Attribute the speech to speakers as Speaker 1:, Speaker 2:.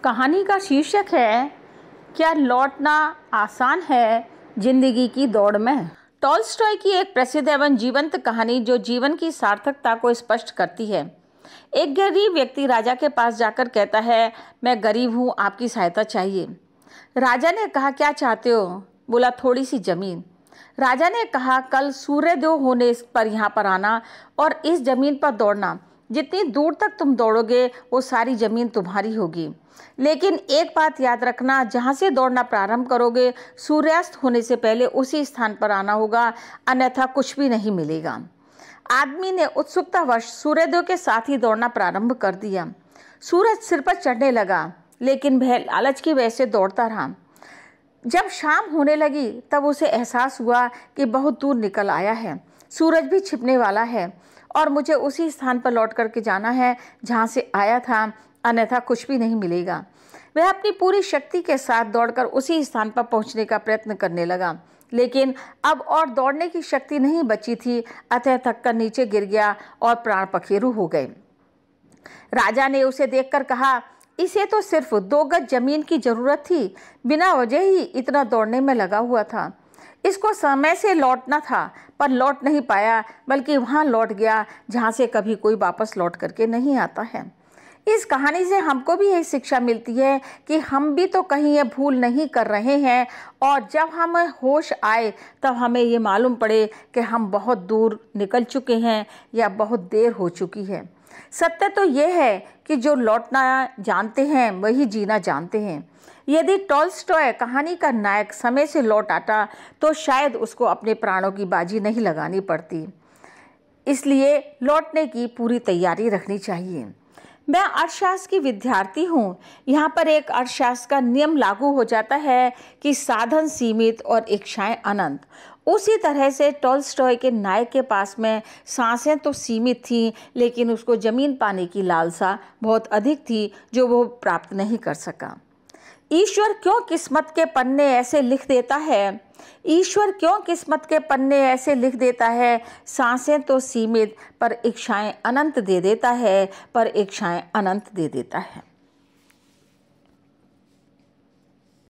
Speaker 1: कहानी का शीर्षक है, क्या लौटना आसान है जिंदगी की दौड़ में। टॉल्स्टॉय की एक प्रसिद्ध एवं जीवंत कहानी जो जीवन की सार्थकता को स्पष्ट करती है। एक गरीब व्यक्ति राजा के पास जाकर कहता है, मैं गरीब हूँ, आपकी सहायता चाहिए। राजा ने कहा, क्या चाहते हो? बोला, थोड़ी सी जमीन। राजा ने कहा, कल सूर्योदय होने पर यहाँ पर आना और इस जमीन पर दौड़ना। जितनी दूर तक तुम दौड़ोगे वो सारी जमीन तुम्हारी होगी। लेकिन एक बात याद रखना, जहाँ से दौड़ना प्रारंभ करोगे सूर्यास्त होने से पहले उसी स्थान पर आना होगा, अन्यथा कुछ भी नहीं मिलेगा। आदमी ने उत्सुकतावश सूर्योदय के साथ ही दौड़ना प्रारंभ कर दिया। सूरज सिर पर चढ़ने लगा, लेकिन वह लालच की वजह से दौड़ता रहा। जब शाम होने लगी तब उसे एहसास हुआ कि बहुत दूर निकल आया है, सूरज भी छिपने वाला है और मुझे उसी स्थान पर लौट करके जाना है जहाँ से आया था, अन्यथा कुछ भी नहीं मिलेगा। वह अपनी पूरी शक्ति के साथ दौड़कर उसी स्थान पर पहुँचने का प्रयत्न करने लगा, लेकिन अब और दौड़ने की शक्ति नहीं बची थी, अतः थककर नीचे गिर गया और प्राण पखेरु हो गए। राजा ने उसे देखकर कहा, इसे तो सिर्फ 2 गज जमीन की जरूरत थी, बिना वजह ही इतना दौड़ने में लगा हुआ था। इसको समय से लौटना था, पर लौट नहीं पाया, बल्कि वहां लौट गया जहां से कभी कोई वापस लौट करके नहीं आता है। इस कहानी से हमको भी यही शिक्षा मिलती है कि हम भी तो कहीं ये भूल नहीं कर रहे हैं, और जब हमें होश आए तब हमें ये मालूम पड़े कि हम बहुत दूर निकल चुके हैं या बहुत देर हो चुकी है। सत्य तो ये है कि जो लौटना जानते हैं वही जीना जानते हैं। यदि टॉल्स्टॉय कहानी का नायक समय से लौट आता तो शायद उसको अपने प्राणों की बाजी नहीं लगानी पड़ती। इसलिए लौटने की पूरी तैयारी रखनी चाहिए। मैं अर्थशास्त्र की विद्यार्थी हूँ। यहाँ पर एक अर्थशास्त्र का नियम लागू हो जाता है कि साधन सीमित और इच्छाएं अनंत। उसी तरह से टॉल्स्टॉय के नायक के पास में सांसें तो सीमित थीं, लेकिन उसको जमीन पाने की लालसा बहुत अधिक थी जो वो प्राप्त नहीं कर सका। ईश्वर क्यों किस्मत के पन्ने ऐसे लिख देता है? ईश्वर क्यों किस्मत के पन्ने ऐसे लिख देता है? सांसें तो सीमित पर इच्छाएं अनंत दे देता है, पर इच्छाएं अनंत दे देता है।